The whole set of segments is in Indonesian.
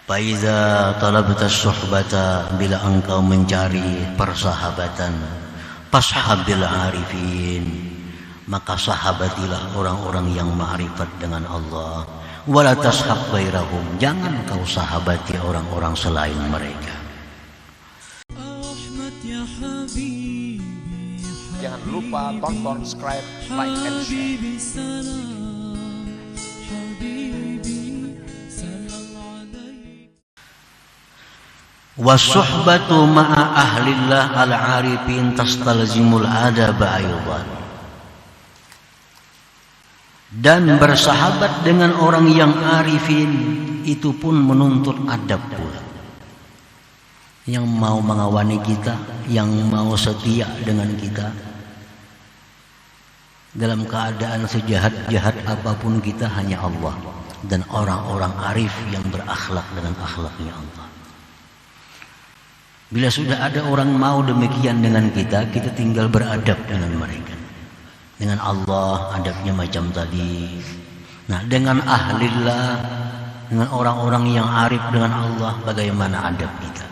Faiza talabta suhbata, bila engkau mencari persahabatan, fashabil arifin, maka sahabatilah orang-orang yang ma'rifat dengan Allah. Wala tashab ghairahum, jangan kau sahabati orang-orang selain mereka. Jangan lupa tonton, subscribe, like, and share. Wasuhbatu ma'a ahlillah al-arifin tastalzimul adaba aydan. Dan bersahabat dengan orang yang arifin itu pun menuntut adab pula. Yang mau mengawani kita, yang mau setia dengan kita, dalam keadaan sejahat-jahat apapun kita hanya Allah dan orang-orang arif yang berakhlak dengan akhlaknya Allah. Bila sudah ada orang mau demikian dengan kita, kita tinggal beradab dengan mereka. Dengan Allah adabnya macam tadi. Nah, dengan ahlillah, dengan orang-orang yang arif dengan Allah, bagaimana adab kita?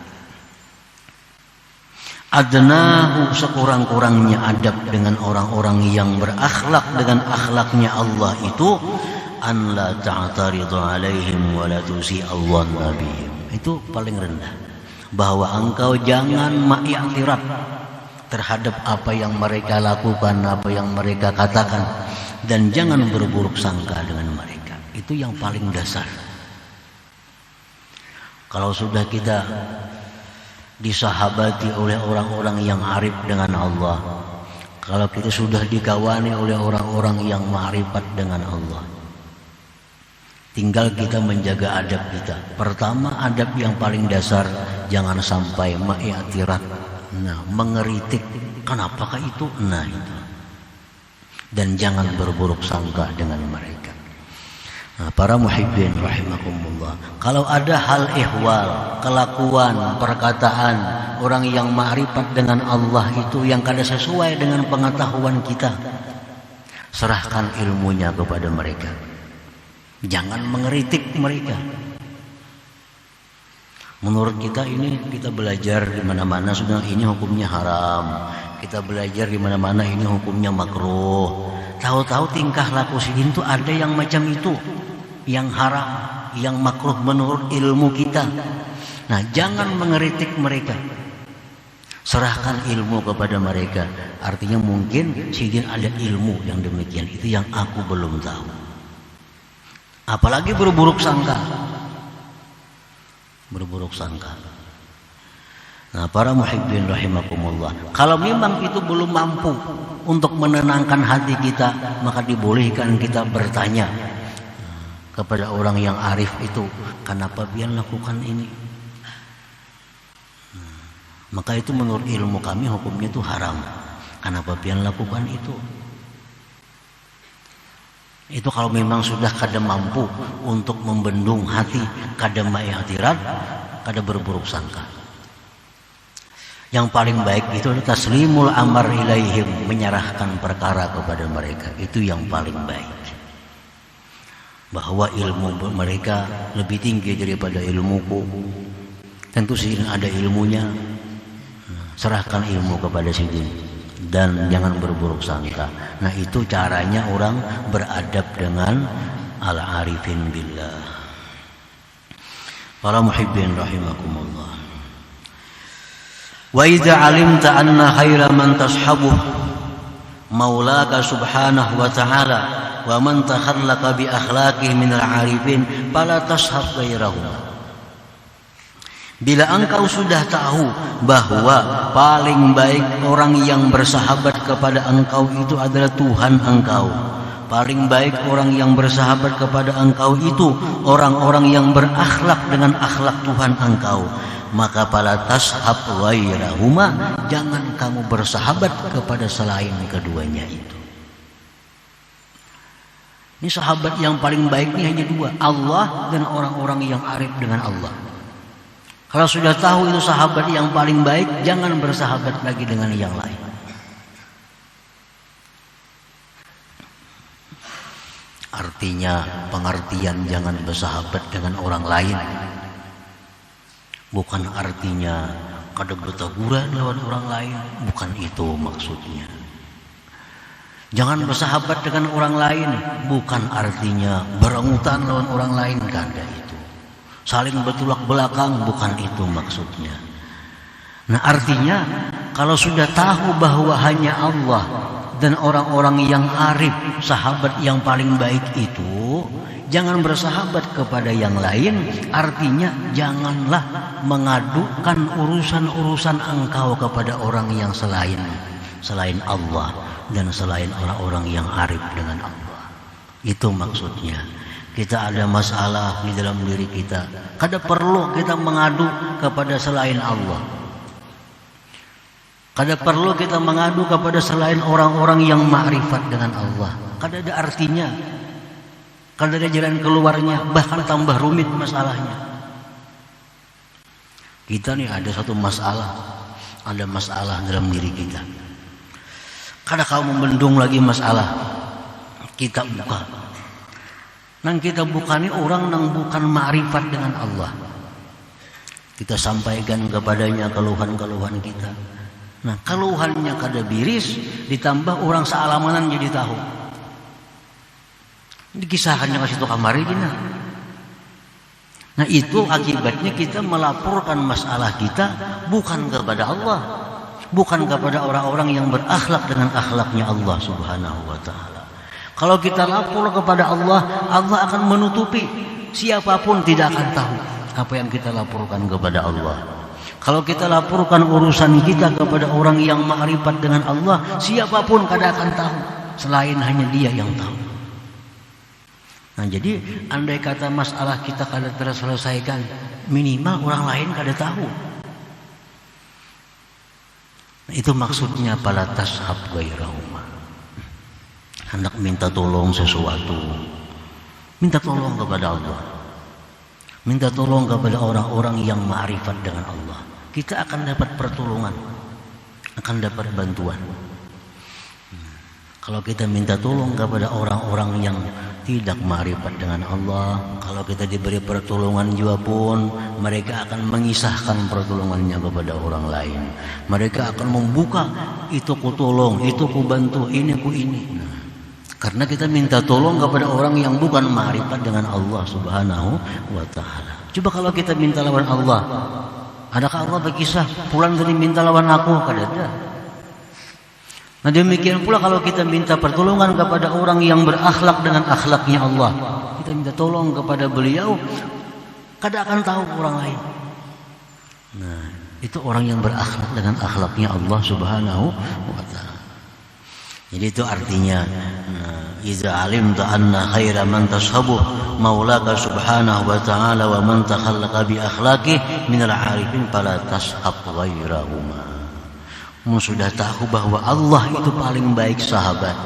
Adnahu, sekurang-kurangnya adab dengan orang-orang yang berakhlak dengan akhlaknya Allah itu, an la ta'taridu alaihim wa la tusi'allahu nabihim. Itu paling rendah. Bahwa engkau jangan ma'iktirat terhadap apa yang mereka lakukan, apa yang mereka katakan, dan jangan berburuk sangka dengan mereka. Itu yang paling dasar. Kalau sudah kita disahabati oleh orang-orang yang arif dengan Allah, kalau kita sudah dikawani oleh orang-orang yang ma'rifat dengan Allah, tinggal kita menjaga adab kita. Pertama, adab yang paling dasar, jangan sampai ma'iktirat. Nah, mengeritik, kenapakah itu? Nah, itu. Dan jangan berburuk sangka dengan mereka. Nah, para muhibbin rahimakumullah, kalau ada hal ihwal, kelakuan, perkataan orang yang ma'rifat dengan Allah itu yang kada sesuai dengan pengetahuan kita, serahkan ilmunya kepada mereka. Jangan mengeritik mereka. Menurut kita ini, kita belajar di mana-mana sudah ini hukumnya haram. Kita belajar di mana-mana ini hukumnya makruh. Tahu-tahu tingkah laku sidin itu ada yang macam itu, yang haram, yang makruh menurut ilmu kita. Nah, jangan mengeritik mereka. Serahkan ilmu kepada mereka. Artinya mungkin sidin ada ilmu yang demikian, itu yang aku belum tahu. Apalagi berburuk sangka. Berburuk sangka. Nah, para muhibbin rahimakumullah, kalau memang itu belum mampu untuk menenangkan hati kita, maka dibolehkan kita bertanya kepada orang yang arif itu, kenapa dia lakukan ini? Maka itu menurut ilmu kami hukumnya itu haram. Kenapa dia lakukan itu? Itu kalau memang sudah kada mampu untuk membendung hati, kada ma'iktirat, kada berburuk sangka. Yang paling baik itu adalah taslimul amar ilaihim, menyerahkan perkara kepada mereka. Itu yang paling baik. Bahwa ilmu mereka lebih tinggi daripada ilmuku. Tentu sih ada ilmunya. Serahkan ilmu kepada sidin. Dan jangan berburuk sangka. Nah, itu caranya orang beradab dengan al-arifin billah. Para muhibbin rahimakumullah. Wa idza alimta anna khaira man tashabuh maulaka subhanahu wa ta'ala wa man takhallaqa bi akhlaqihi min al-arifin fala tashab ghairahu. Bila engkau sudah tahu bahwa paling baik orang yang bersahabat kepada engkau itu adalah Tuhan engkau, paling baik orang yang bersahabat kepada engkau itu orang-orang yang berakhlak dengan akhlak Tuhan engkau, maka fala tashab ghairahuma, jangan kamu bersahabat kepada selain keduanya itu. Ini sahabat yang paling baik ini hanya dua, Allah dan orang-orang yang arif dengan Allah. Kalau sudah tahu itu sahabat yang paling baik, jangan bersahabat lagi dengan yang lain. Artinya, pengertian jangan bersahabat dengan orang lain. Bukan artinya kada berteguran lawan orang lain, bukan itu maksudnya. Jangan bersahabat dengan orang lain, bukan artinya berangutan lawan orang lain, kada itu. Saling bertolak belakang, bukan itu maksudnya. Nah, artinya kalau sudah tahu bahwa hanya Allah dan orang-orang yang arif, sahabat yang paling baik itu, jangan bersahabat kepada yang lain. Artinya janganlah mengadukan urusan-urusan engkau kepada orang yang selain Allah dan selain orang-orang yang arif dengan Allah. Itu maksudnya. Kita ada masalah di dalam diri kita, kada perlu kita mengadu kepada selain Allah. Kada perlu kita mengadu kepada selain orang-orang yang ma'rifat dengan Allah. Kada ada artinya. Kada ada jalan keluarnya, bahkan tambah rumit masalahnya. Kita nih ada satu masalah, ada masalah dalam diri kita. Kada kau membendung lagi masalah, kita buka. Nang kita buka nih orang nang bukan ma'rifat dengan Allah. Kita sampaikan kepadanya keluhan-keluhan kita. Nah, keluhannya kada biris, ditambah orang sealamanan jadi tahu. Dikisahkannya kasih tu kamari gini. Nah, itu akibatnya kita melaporkan masalah kita bukan kepada Allah, bukan kepada orang-orang yang berakhlak dengan akhlaknya Allah Subhanahu wa taala. Kalau kita lapor kepada Allah, Allah akan menutupi. Siapapun tidak akan tahu apa yang kita laporkan kepada Allah. Kalau kita laporkan urusan kita kepada orang yang ma'rifat dengan Allah, siapapun kada akan tahu selain hanya Dia yang tahu. Nah, jadi andai kata masalah kita kada terselesaikan, minimal orang lain kada tahu. Nah, itu maksudnya pala tashab ghairahuma. Hendak minta tolong sesuatu, minta tolong kepada Allah, minta tolong kepada orang-orang yang ma'rifat dengan Allah. Kita akan dapat pertolongan, akan dapat bantuan. Kalau kita minta tolong kepada orang-orang yang tidak ma'rifat dengan Allah, kalau kita diberi pertolongan juga pun, mereka akan mengisahkan pertolongannya kepada orang lain. Mereka akan membuka, itu ku tolong, itu ku bantu, ini ku ini. Nah, karena kita minta tolong kepada orang yang bukan ma'rifat dengan Allah Subhanahu wa ta'ala. Coba kalau kita minta lawan Allah, adakah Allah berkisah pulang tadi minta lawan aku? Kada ada. Nah, demikian pula kalau kita minta pertolongan kepada orang yang berakhlak dengan akhlaknya Allah, kita minta tolong kepada beliau, kada akan tahu orang lain. Nah, itu orang yang berakhlak dengan akhlaknya Allah Subhanahu wa ta'ala. Jadi itu artinya, iza alimta anna khaira man tashabu maulaka subhanahu wa ta'ala wa man takhallaqa bi akhlaqih minal arifin fala tashab ghairahuma. Sudah tahu bahwa Allah itu paling baik sahabat,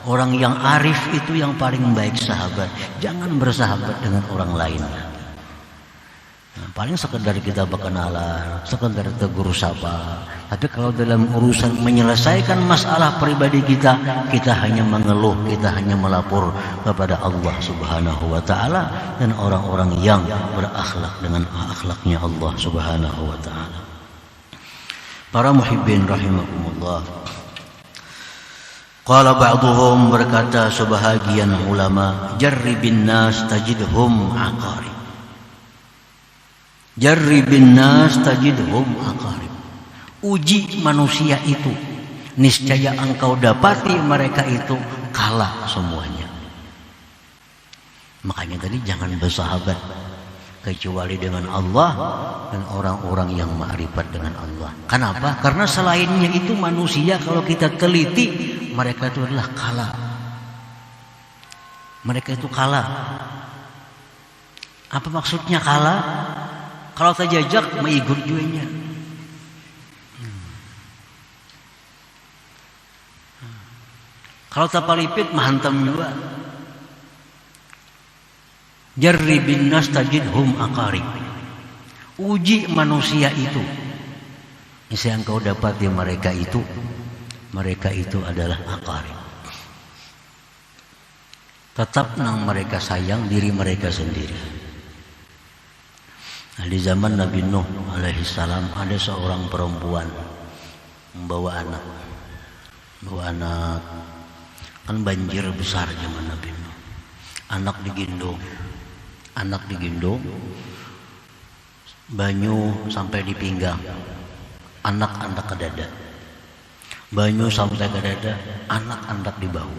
orang yang arif itu yang paling baik sahabat, jangan bersahabat dengan orang lain. Nah, paling sekedar kita berkenalan, sekedar tegur sapa. Tapi kalau dalam urusan menyelesaikan masalah pribadi kita, kita hanya mengeluh, kita hanya melapor kepada Allah Subhanahu wa ta'ala dan orang-orang yang berakhlak dengan akhlaknya Allah Subhanahu wa ta'ala. Para muhibbin rahimakumullah. Qala ba'duhum, berkata sebahagian ulama, jarribin nas tajidhum aqarib. Jarribin nas tajidhum aqarib. Uji manusia itu, niscaya engkau dapati mereka itu kalah semuanya. Makanya tadi jangan bersahabat kecuali dengan Allah dan orang-orang yang ma'rifat dengan Allah. Kenapa? Karena selainnya itu manusia kalau kita teliti, mereka itu adalah kalah. Mereka itu kalah. Apa maksudnya kalah? Kalau terjajak mengikut juenya. Kalau tapalipit mahantam juga. Jarribin nas tajidhum aqarib. Uji manusia itu. Yang engkau dapat di mereka itu adalah aqarib. Tetap nang mereka sayang diri mereka sendiri. Nah, di zaman Nabi Nuh alaihi salam ada seorang perempuan membawa anak. Bawa anak. Kan banjir besar zaman Nabi Nuh. Anak digendong. Banyu sampai di pinggang. Anak-anak ke dada. Banyu sampai ke dada, anak-anak di bahu.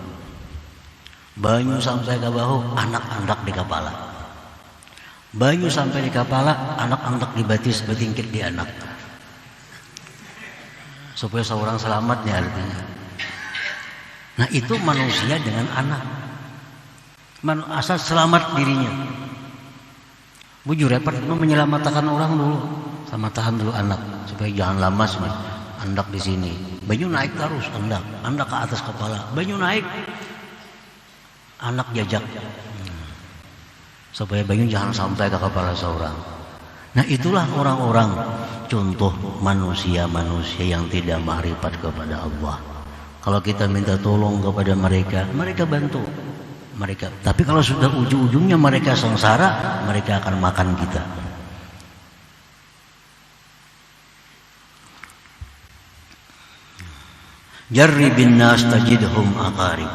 Banyu sampai ke bahu, anak-anak di kepala. Banyu sampai di kepala, anak-anak di batis, betingkit di anak. Supaya seorang selamat nih artinya. Nah itu manusia dengan anak. Asal selamat dirinya. Bujur repot menyelamatkan orang dulu, sama tahan dulu anak supaya jangan lama nih. Andak di sini, banyu naik terus, andak ke atas kepala, banyu naik, anak jajak, supaya banyu jangan sampai ke kepala seorang. Nah itulah orang-orang contoh manusia-manusia yang tidak ma'rifat kepada Allah. Kalau kita minta tolong kepada mereka, mereka bantu. Tapi kalau sudah ujung-ujungnya mereka sengsara, mereka akan makan kita. Jarribin nas tajidhum aqarib.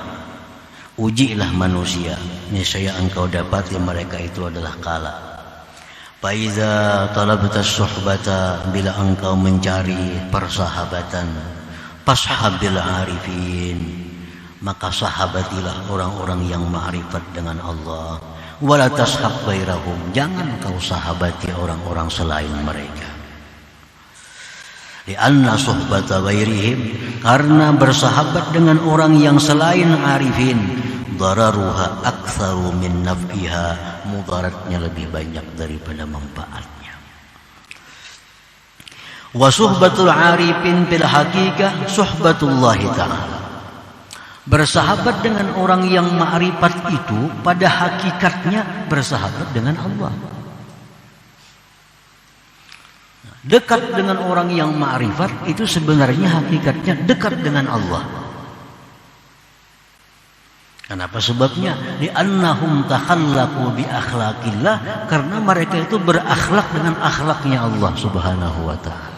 Ujilah manusia, niscaya engkau dapati mereka itu adalah kala. Faiza talabta suhbata, bila engkau mencari persahabatan, fashabil arifin, maka sahabatilah orang-orang yang ma'rifat dengan Allah. Wala tashab ghairahum, jangan kau sahabati orang-orang selain mereka. Lianna suhbata ghairihim, karena bersahabat dengan orang yang selain arifin, dararuha aktsaru min naf'iha, mudaratnya lebih banyak daripada manfaatnya. Wa suhbatul arifin fil haqiqah suhbatullah ta'ala. Bersahabat dengan orang yang ma'rifat itu pada hakikatnya bersahabat dengan Allah. Dekat dengan orang yang ma'rifat itu sebenarnya hakikatnya dekat dengan Allah. Kenapa sebabnya? Li'annahum takhallaqu bi akhlaqillah, karena mereka itu berakhlak dengan akhlaknya Allah Subhanahu wa taala.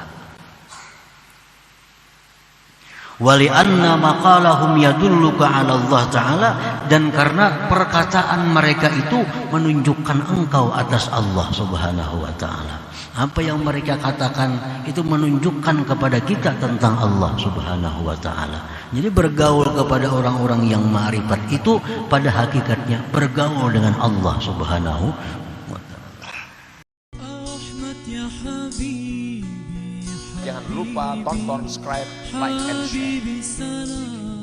Wali'anna maqalahum yadulluka 'ala Allah Ta'ala, dan karena perkataan mereka itu menunjukkan engkau atas Allah Subhanahu wa Ta'ala. Apa yang mereka katakan itu menunjukkan kepada kita tentang Allah Subhanahu wa Ta'ala. Jadi bergaul kepada orang-orang yang ma'rifat itu pada hakikatnya bergaul dengan Allah Subhanahu wa Ta'ala. Jangan lupa tonton, subscribe, like, and share.